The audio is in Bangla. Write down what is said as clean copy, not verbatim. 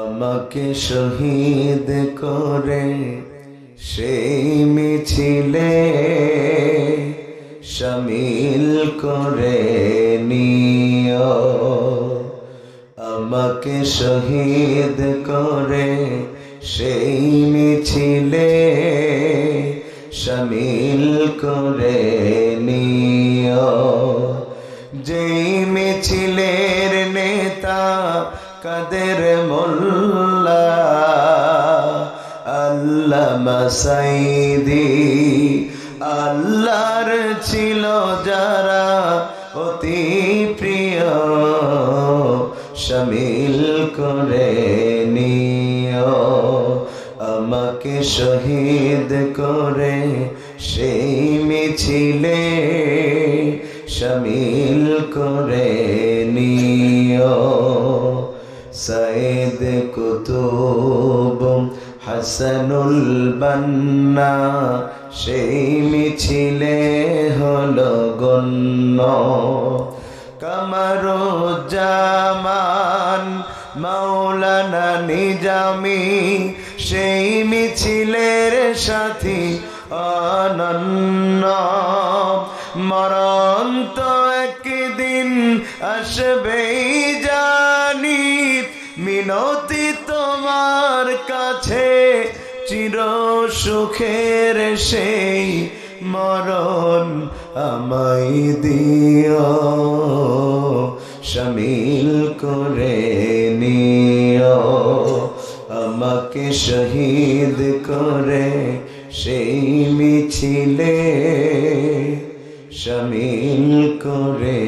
আমাকে শহীদ করে সেই মিছিলে শামিল করে নিও। আমাকে শহীদ করে সেই মিছিলে শামিল করে নিও। যেই মিছিলের নেতা কাদের মোল্লা, আল্লামা সাঈদী, আল্লাহর ছিল যারা অতি প্রিয়, শামিল করে নিও। আমাকে শহীদ করে সেই মিছিলে শামিল করে নিও। সাইদ কুতুব হাসানুল বান্না সেই মিছিলে হলো গণ্য। কামারুজ্জামান মাওলানা নিজামী সেই মিছিলের সাথী অনন্য। মরণ তো একদিন আসবেই জানি, মিনতি তোমার কাছে চির সুখের সেই মরণ আমায় দিও, শামিল করে নিও। আমাকে শহীদ করে সেই মিছিলে শামিল করে